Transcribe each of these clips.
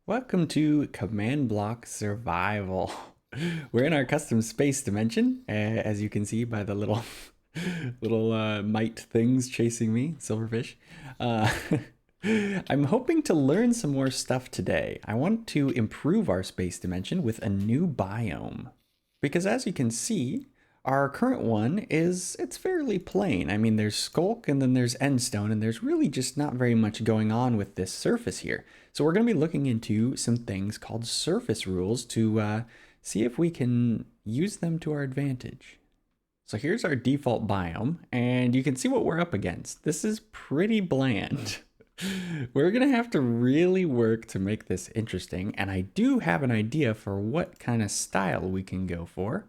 Welcome to Command Block Survival. We're in our custom space dimension, as you can see by the little mite things chasing me, silverfish. Uh, I'm hoping to learn some more stuff today. I want to improve our space dimension with a new biome. Because as you can see, our current one it's fairly plain. I mean, there's sculk and then there's endstone, and there's really just not very much going on with this surface here. So we're going to be looking into some things called surface rules to see if we can use them to our advantage. So here's our default biome, and you can see what we're up against. This is pretty bland. We're going to have to really work to make this interesting, and I do have an idea for what kind of style we can go for.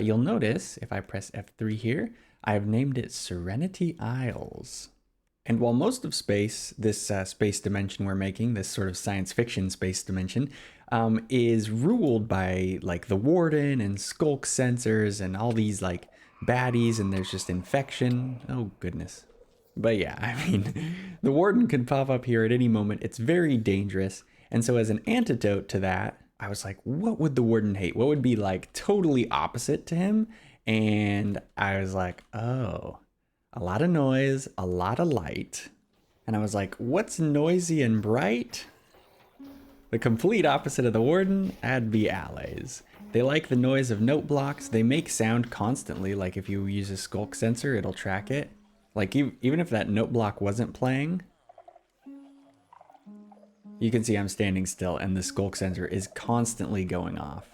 You'll notice, if I press F3 here, I've named it Serenity Isles. And while most of space, this space dimension we're making, this sort of science fiction space dimension, is ruled by like the warden and sculk sensors and all these like baddies, and there's just infection. Oh goodness. But yeah, I mean, the warden could pop up here at any moment. It's very dangerous. And so as an antidote to that, I was like, what would the warden hate? What would be like totally opposite to him? And I was like, oh, a lot of noise, a lot of light. And I was like, what's noisy and bright? The complete opposite of the warden, that'd be allies. They like the noise of note blocks. They make sound constantly. Like if you use a sculk sensor, it'll track it. Like even if that note block wasn't playing, you can see I'm standing still and the sculk sensor is constantly going off.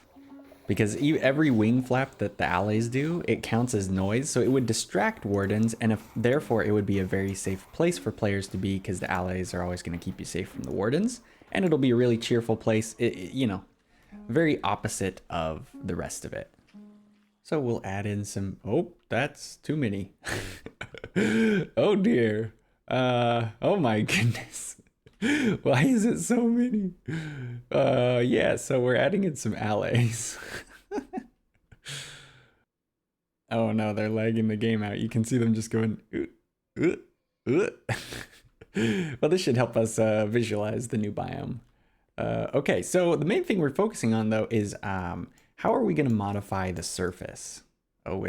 Because every wing flap that the allies do, it counts as noise, so it would distract wardens, and therefore it would be a very safe place for players to be, because the allies are always going to keep you safe from the wardens, and it'll be a really cheerful place, you know, very opposite of the rest of it. So we'll add in some, oh, that's too many. Oh dear. Oh my goodness. Why is it so many? Yeah, so we're adding in some allies. Oh no, they're lagging the game out. You can see them just going, well, this should help us visualize the new biome. Okay, so the main thing we're focusing on though is how are we going to modify the surface? Oh,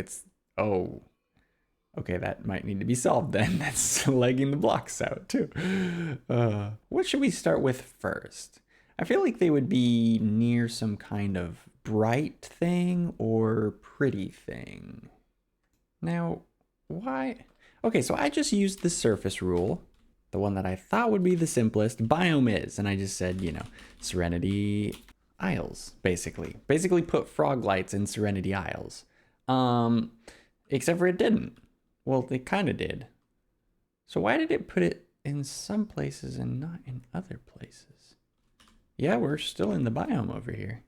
okay, that might need to be solved then. That's lagging the blocks out too. What should we start with first? I feel like they would be near some kind of bright thing or pretty thing. Now, why? Okay, so I just used the surface rule, the one that I thought would be the simplest. Biome is, and I just said, you know, Serenity Isles, basically. Basically put frog lights in Serenity Isles. Except for it didn't. Well, it kind of did. So why did it put it in some places and not in other places? Yeah, we're still in the biome over here.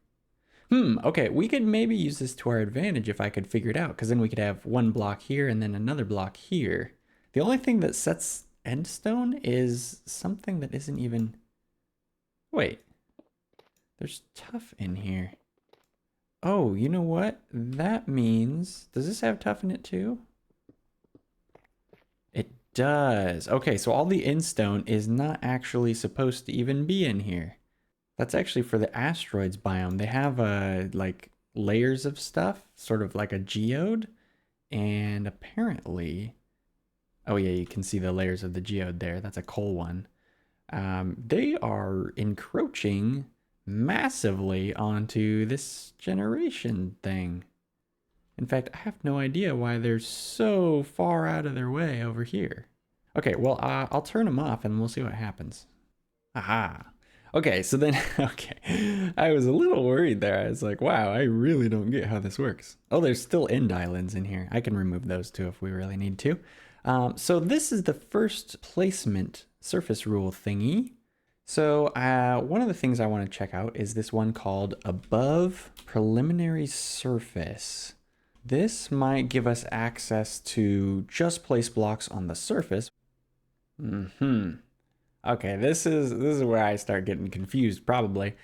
Okay, we could maybe use this to our advantage if I could figure it out, because then we could have one block here and then another block here. The only thing that sets endstone is something that isn't even... Wait, there's tough in here. Oh, you know what? That means... Does this have tough in it too? It does. Okay, so all the endstone is not actually supposed to even be in here. That's actually for the asteroids biome. They have like layers of stuff, sort of like a geode. And apparently... Oh yeah, you can see the layers of the geode there. That's a coal one. They are encroaching massively onto this generation thing. In fact, I have no idea why they're so far out of their way over here. Okay, well, I'll turn them off and we'll see what happens. Aha. Okay, so then, okay. I was a little worried there. I was like, wow, I really don't get how this works. Oh, there's still end islands in here. I can remove those too if we really need to. So this is the first placement surface rule thingy. So one of the things I want to check out is this one called above preliminary surface. This might give us access to just place blocks on the surface. Okay, this is where I start getting confused, probably.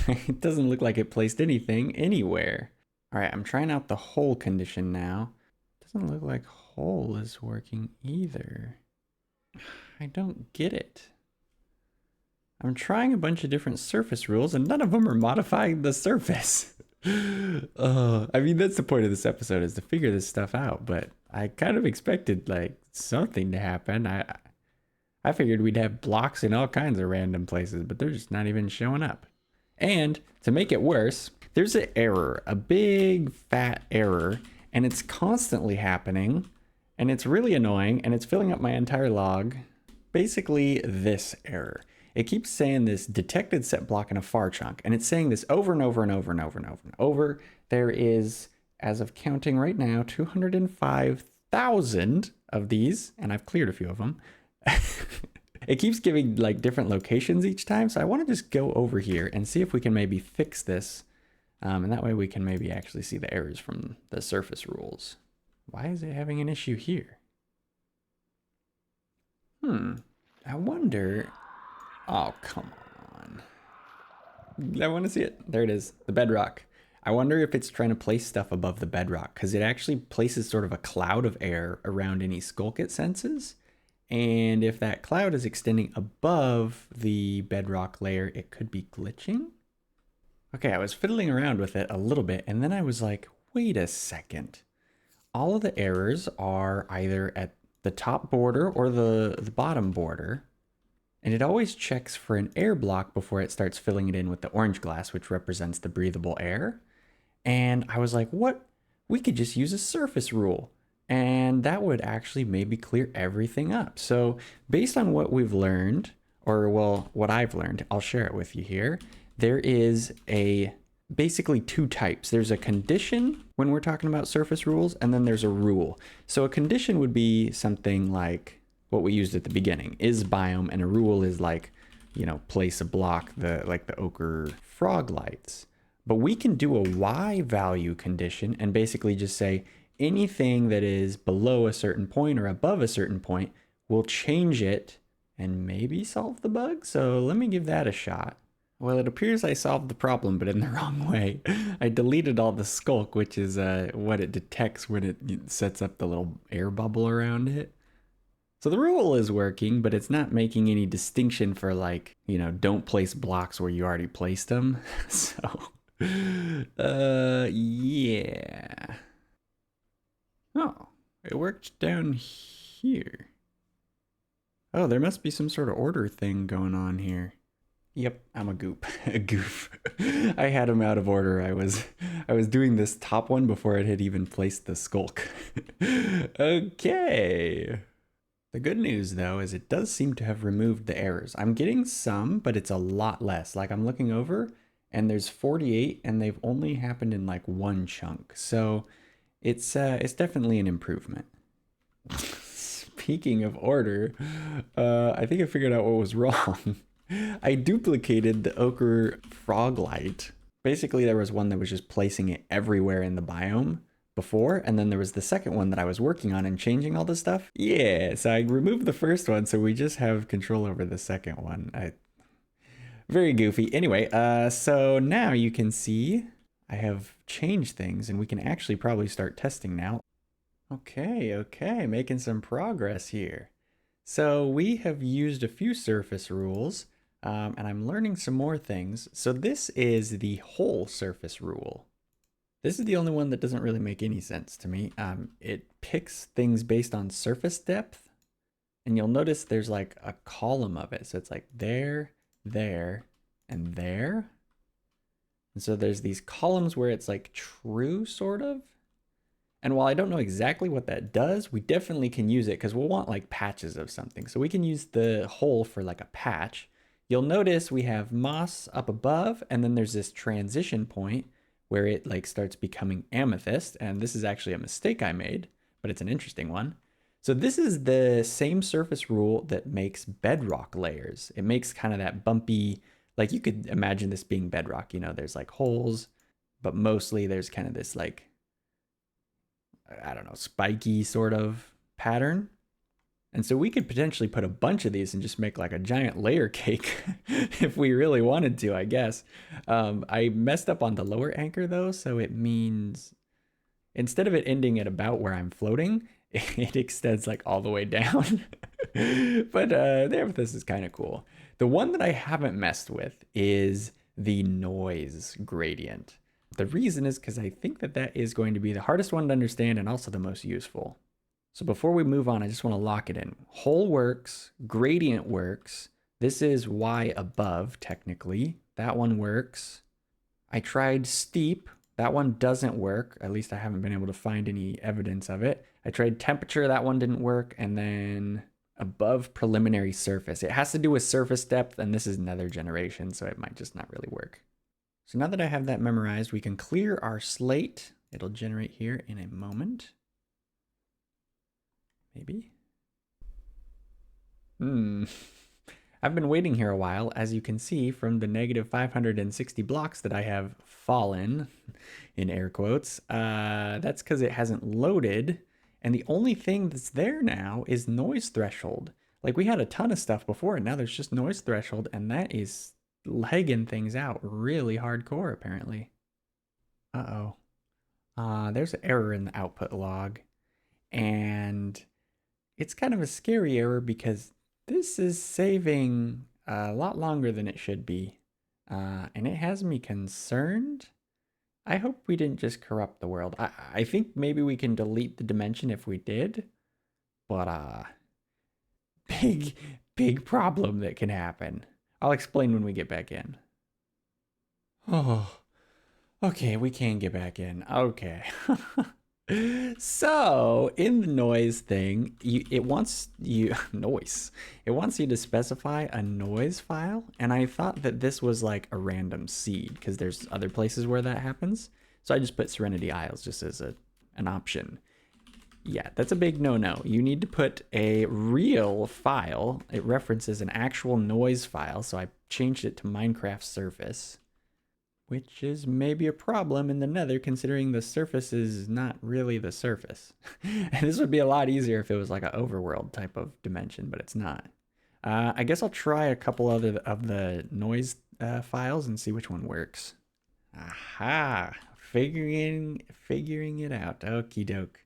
It doesn't look like it placed anything anywhere. All right, I'm trying out the hole condition now. Doesn't look like hole is working either. I don't get it. I'm trying a bunch of different surface rules and none of them are modifying the surface. I mean, that's the point of this episode, is to figure this stuff out, but I kind of expected like something to happen. I figured we'd have blocks in all kinds of random places, but they're just not even showing up. And to make it worse, there's an error, a big fat error, and it's constantly happening, and it's really annoying, and it's filling up my entire log. Basically, this error. It keeps saying this detected set block in a far chunk, and it's saying this over and over and over and over and over and over. There is, as of counting right now, 205,000 of these, and I've cleared a few of them. It keeps giving like different locations each time, so I want to just go over here and see if we can maybe fix this, and that way we can maybe actually see the errors from the surface rules. Why is it having an issue here? I wonder. Oh, come on. I want to see it. There it is, the bedrock. I wonder if it's trying to place stuff above the bedrock, because it actually places sort of a cloud of air around any sculk it senses. And if that cloud is extending above the bedrock layer, it could be glitching. Okay, I was fiddling around with it a little bit, and then I was like, wait a second. All of the errors are either at the top border or the bottom border. And it always checks for an air block before it starts filling it in with the orange glass, which represents the breathable air. And I was like, what? We could just use a surface rule. And that would actually maybe clear everything up. So based on what we've learned, or well, what I've learned, I'll share it with you here. There is basically two types. There's a condition when we're talking about surface rules, and then there's a rule. So a condition would be something like what we used at the beginning, is biome, and a rule is like, you know, place a block, like the ochre frog lights. But we can do a Y value condition and basically just say, anything that is below a certain point or above a certain point, we'll change it and maybe solve the bug. So let me give that a shot. Well, it appears I solved the problem, but in the wrong way. I deleted all the sculk, which is what it detects when it sets up the little air bubble around it. So the rule is working, but it's not making any distinction for, like, you know, don't place blocks where you already placed them. So, yeah. Oh, it worked down here. Oh, there must be some sort of order thing going on here. Yep, I'm a goop. A goof. I had them out of order. I was doing this top one before it had even placed the sculk. Okay. The good news though is it does seem to have removed the errors. I'm getting some, but it's a lot less. Like I'm looking over and there's 48 and they've only happened in like one chunk. So it's definitely an improvement. Speaking of order, I think I figured out what was wrong. I duplicated the ochre frog light. Basically, there was one that was just placing it everywhere in the biome before, and then there was the second one that I was working on and changing all this stuff. Yeah, so I removed the first one, so we just have control over the second one. Very goofy. Anyway, so now you can see I have changed things, and we can actually probably start testing now. Okay, making some progress here. So we have used a few surface rules, and I'm learning some more things. So this is the whole surface rule. This is the only one that doesn't really make any sense to me. It picks things based on surface depth, and you'll notice there's like a column of it. So it's like there, there, and there. And so there's these columns where it's like true, sort of. And while I don't know exactly what that does, we definitely can use it because we'll want like patches of something. So we can use the hole for like a patch. You'll notice we have moss up above, and then there's this transition point where it like starts becoming amethyst. And this is actually a mistake I made, but it's an interesting one. So this is the same surface rule that makes bedrock layers. It makes kind of that bumpy, like you could imagine this being bedrock, you know, there's like holes, but mostly there's kind of this like, I don't know, spiky sort of pattern. And so we could potentially put a bunch of these and just make like a giant layer cake if we really wanted to, I guess. I messed up on the lower anchor though, so it means instead of it ending at about where I'm floating, it extends like all the way down. But the amethyst is kind of cool. The one that I haven't messed with is the noise gradient. The reason is because I think that that is going to be the hardest one to understand and also the most useful. So before we move on, I just want to lock it in. Hole works, gradient works. This is Y above, technically. That one works. I tried steep. That one doesn't work. At least I haven't been able to find any evidence of it. I tried temperature. That one didn't work. And then above preliminary surface. It has to do with surface depth, and this is nether generation, so it might just not really work. So now that I have that memorized, we can clear our slate. It'll generate here in a moment. Maybe. I've been waiting here a while, as you can see from the negative 560 blocks that I have fallen, in air quotes. That's because it hasn't loaded, and the only thing that's there now is noise threshold. Like, we had a ton of stuff before, and now there's just noise threshold, and that is legging things out really hardcore, apparently. Uh-oh. There's an error in the output log, and it's kind of a scary error because this is saving a lot longer than it should be, and it has me concerned. I hope we didn't just corrupt the world. I think maybe we can delete the dimension if we did, but big problem that can happen. I'll explain when we get back in. Oh, okay, we can get back in. Okay. So in the noise thing, it wants you to specify a noise file, and I thought that this was like a random seed because there's other places where that happens. So I just put Serenity Isles just as an option. Yeah, that's a big no-no. You need to put a real file. It references an actual noise file, so I changed it to Minecraft surface, which is maybe a problem in the nether considering the surface is not really the surface. And this would be a lot easier if it was like an overworld type of dimension, but it's not. I guess I'll try a couple other of the noise files and see which one works. Aha, figuring it out. Okie doke.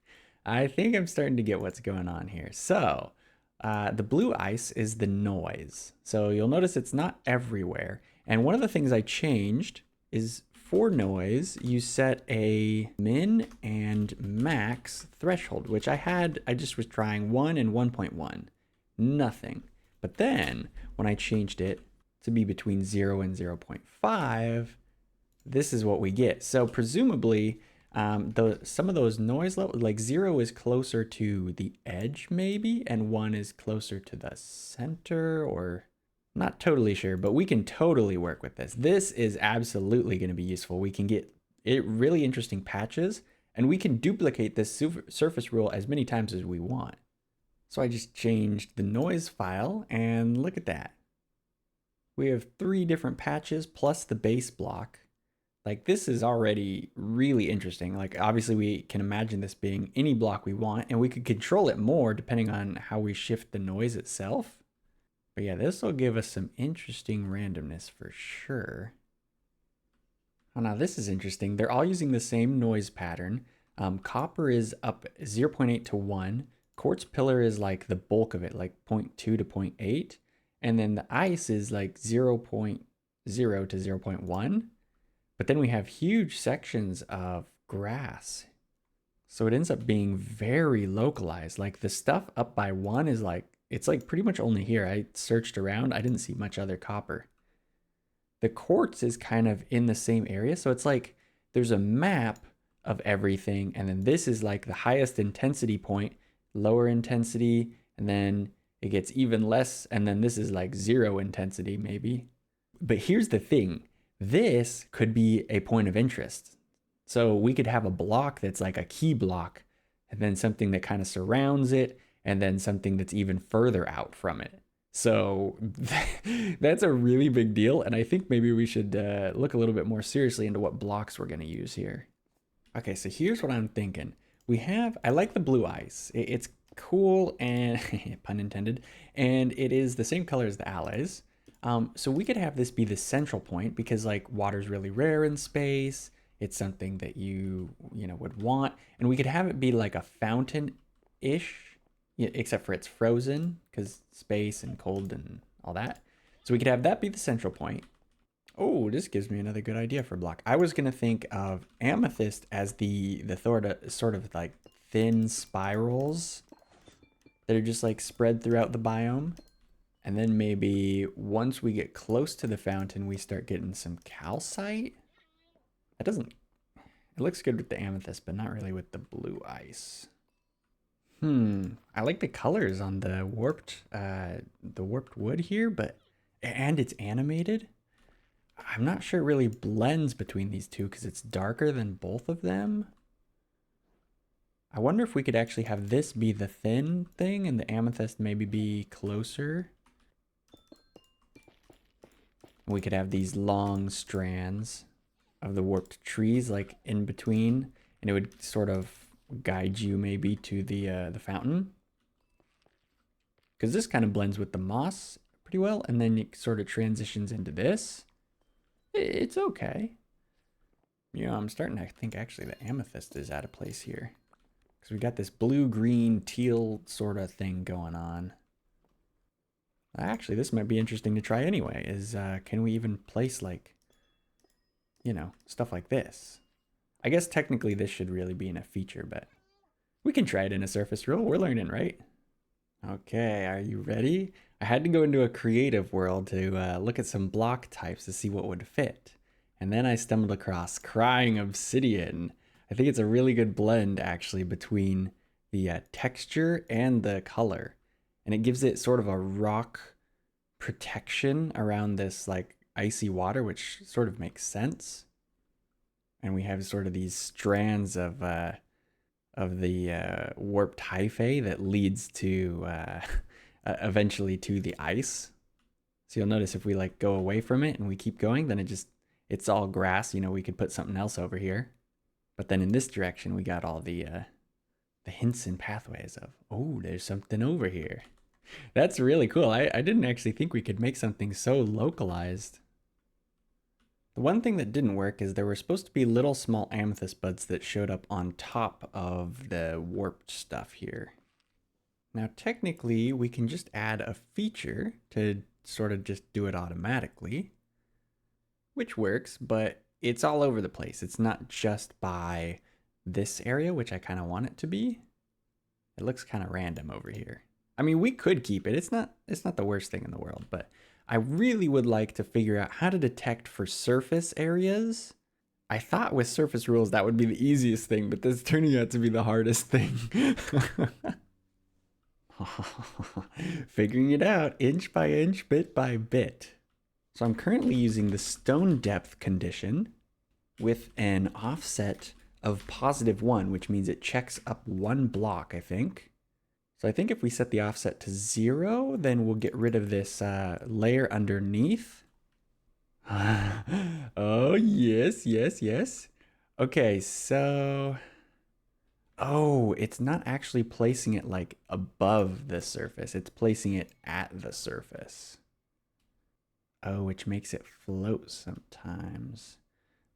I think I'm starting to get what's going on here. So the blue ice is the noise. So you'll notice it's not everywhere. And one of the things I changed is for noise, you set a min and max threshold, which I just was trying 1 and 1.1, nothing. But then when I changed it to be between 0 and 0.5, this is what we get. So presumably, some of those noise levels, like 0 is closer to the edge maybe, and 1 is closer to the center, or not totally sure, but we can totally work with this. This is absolutely going to be useful. We can get really interesting patches, and we can duplicate this surface rule as many times as we want. So I just changed the noise file, and look at that. We have 3 different patches plus the base block. Like, this is already really interesting. Like, obviously we can imagine this being any block we want, and we could control it more depending on how we shift the noise itself. But yeah, this will give us some interesting randomness for sure. Oh, now this is interesting. They're all using the same noise pattern. Copper is up 0.8 to 1. Quartz pillar is like the bulk of it, like 0.2 to 0.8. And then the ice is like 0.0 to 0.1. But then we have huge sections of grass. So it ends up being very localized. Like, the stuff up by 1 is like, it's like pretty much only here. I searched around, I didn't see much other copper. The quartz is kind of in the same area. So it's like there's a map of everything. And then this is like the highest intensity point, lower intensity, and then it gets even less. And then this is like 0 intensity maybe. But here's the thing. This could be a point of interest. So we could have a block that's like a key block, and then something that kind of surrounds it, and then something that's even further out from it. So that's a really big deal, and I think maybe we should look a little bit more seriously into what blocks we're going to use here. Okay, so here's what I'm thinking. I like the blue ice. It's cool and, pun intended, and it is the same color as the allies. So we could have this be the central point because, like, water's really rare in space. It's something that you would want, and we could have it be like a fountain-ish, except for it's frozen because space and cold and all that. So we could have that be the central point. Oh, this gives me another good idea for block. I was gonna think of amethyst as the sort of like thin spirals that are just like spread throughout the biome. And then maybe once we get close to the fountain, we start getting some calcite. That doesn't, it looks good with the amethyst, but not really with the blue ice. I like the colors on the warped wood here, and it's animated. I'm not sure it really blends between these two because it's darker than both of them. I wonder if we could actually have this be the thin thing and the amethyst maybe be closer. We could have these long strands of the warped trees like in between, and it would sort of guide you maybe to the fountain. Because this kind of blends with the moss pretty well, and then it sort of transitions into this. It's okay. You know, I'm starting to think actually the amethyst is out of place here. Because we got this blue, green, teal sort of thing going on. Actually, this might be interesting to try anyway, is can we even place like, you know, stuff like this? I guess technically this should really be in a feature, but we can try it in a surface rule. We're learning, right? Okay, are you ready? I had to go into a creative world to look at some block types to see what would fit. And then I stumbled across crying obsidian. I think it's a really good blend actually between the texture and the color. And it gives it sort of a rock protection around this like icy water, which sort of makes sense. And we have sort of these strands of the warped hyphae that leads to eventually to the ice. So you'll notice if we like go away from it and we keep going, then it's all grass. You know, we could put something else over here. But then in this direction, we got all the hints and pathways of, oh, there's something over here. That's really cool. I didn't actually think we could make something so localized. The one thing that didn't work is there were supposed to be little small amethyst buds that showed up on top of the warped stuff here. Now technically we can just add a feature to sort of just do it automatically, which works, but it's all over the place. It's not just by this area, which I kind of want it to be. It looks kind of random over here. I mean, we could keep it. It's not the worst thing in the world, but I really would like to figure out how to detect for surface areas. I thought with surface rules that would be the easiest thing, but this is turning out to be the hardest thing. Figuring it out inch by inch, bit by bit. So I'm currently using the stone depth condition with an offset of +1, which means it checks up one block, I think. So I think if we set the offset to 0, then we'll get rid of this layer underneath. Oh, yes, yes, yes. Okay, so... Oh, it's not actually placing it like above the surface. It's placing it at the surface. Oh, which makes it float sometimes.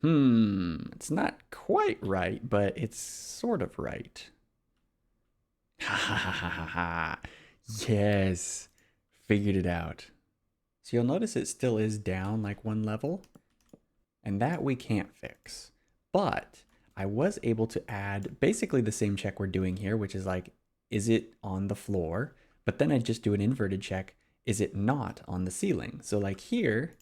It's not quite right, but it's sort of right. Ha ha ha ha ha. Yes, figured it out. So you'll notice it still is down like one level, and that we can't fix. But I was able to add basically the same check we're doing here, which is like, is it on the floor? But then I just do an inverted check. Is it not on the ceiling? So like here,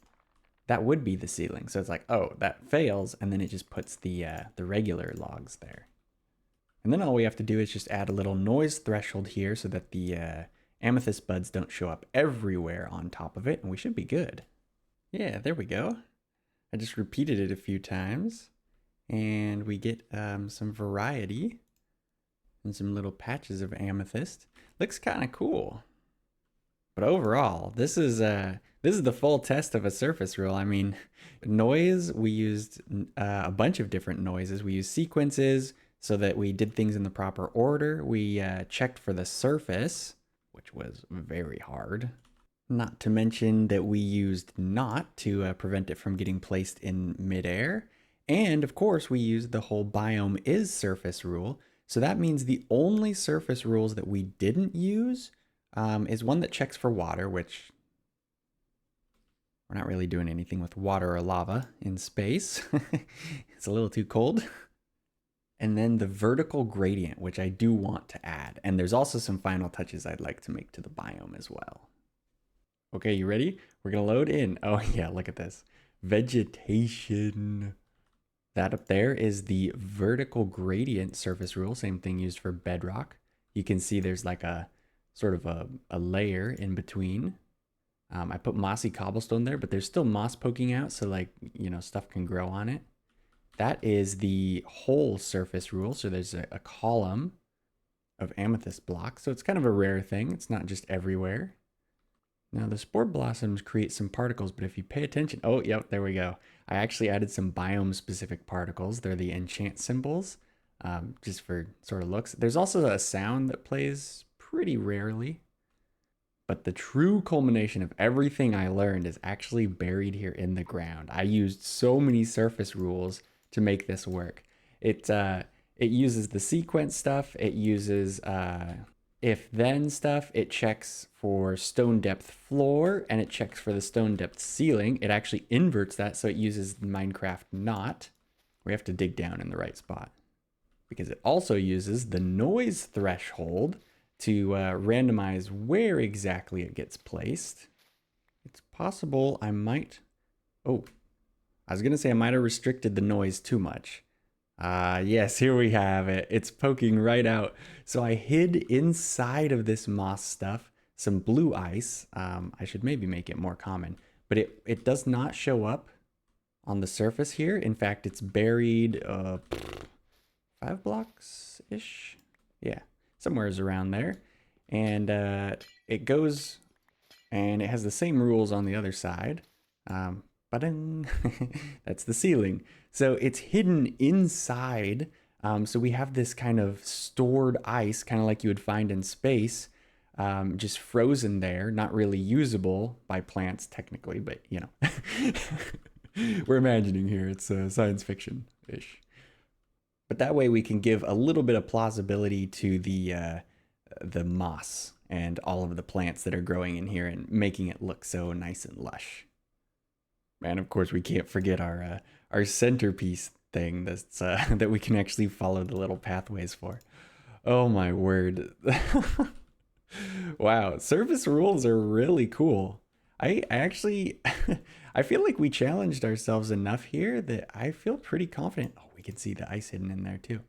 that would be the ceiling. So it's like, oh, that fails. And then it just puts the regular logs there. And then all we have to do is just add a little noise threshold here so that the amethyst buds don't show up everywhere on top of it. And we should be good. Yeah, there we go. I just repeated it a few times. And we get some variety and some little patches of amethyst. Looks kind of cool. But overall, this is the full test of a surface rule. I mean, noise, we used a bunch of different noises. We used sequences so that we did things in the proper order. We checked for the surface, which was very hard. Not to mention that we used not to prevent it from getting placed in midair. And of course, we used the whole biome is surface rule. So that means the only surface rules that we didn't use is one that checks for water, which We're not really doing anything with water or lava in space. It's a little too cold. And then the vertical gradient, which I do want to add. And there's also some final touches I'd like to make to the biome as well. Okay, you ready? We're gonna load in. Oh yeah, look at this. Vegetation. That up there is the vertical gradient surface rule. Same thing used for bedrock. You can see there's like a sort of a layer in between. I put mossy cobblestone there, but there's still moss poking out, so like, you know, stuff can grow on it. That is the whole surface rule. So there's a column of amethyst blocks. So it's kind of a rare thing. It's not just everywhere. Now the spore blossoms create some particles, but if you pay attention, oh, yep, there we go. I actually added some biome specific particles. They're the enchant symbols, just for sort of looks. There's also a sound that plays pretty rarely. But the true culmination of everything I learned is actually buried here in the ground. I used so many surface rules to make this work. It uses the sequence stuff. It uses if then stuff. It checks for stone depth floor and it checks for the stone depth ceiling. It actually inverts that, so it uses Minecraft not. We have to dig down in the right spot because it also uses the noise threshold to randomize where exactly it gets placed. It's possible I might... Oh, I was going to say I might have restricted the noise too much. Yes, here we have it. It's poking right out. So I hid inside of this moss stuff some blue ice. I should maybe make it more common, but it does not show up on the surface here. In fact, it's buried 5 blocks-ish. Yeah, somewhere's around there. And it goes, and it has the same rules on the other side. That's the ceiling. So it's hidden inside. So we have this kind of stored ice, kind of like you would find in space, just frozen there, not really usable by plants technically, but you know, we're imagining here. It's science fiction-ish. But that way we can give a little bit of plausibility to the moss and all of the plants that are growing in here and making it look so nice and lush. And of course we can't forget our centerpiece thing that's that we can actually follow the little pathways for. Oh my word. Wow, surface rules are really cool. I actually I feel like we challenged ourselves enough here that I feel pretty confident. Oh, we can see the ice hidden in there too.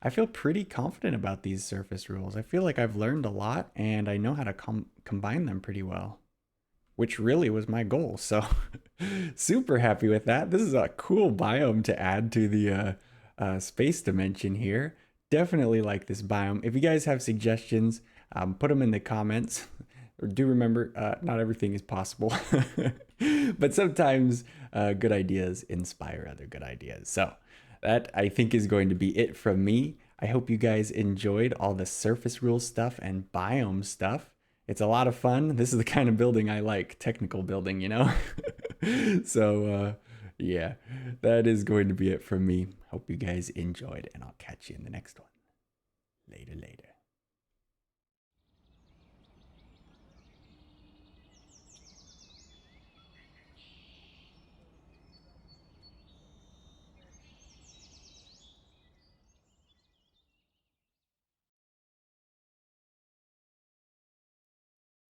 I feel pretty confident about these surface rules. I feel like I've learned a lot and I know how to combine them pretty well, which really was my goal. So super happy with that. This is a cool biome to add to the space dimension here. Definitely like this biome. If you guys have suggestions, put them in the comments. Or do remember, not everything is possible, but sometimes good ideas inspire other good ideas. So that, I think, is going to be it from me. I hope you guys enjoyed all the surface rule stuff and biome stuff. It's a lot of fun. This is the kind of building I like, technical building, you know? So, yeah, that is going to be it from me. Hope you guys enjoyed, and I'll catch you in the next one. Later.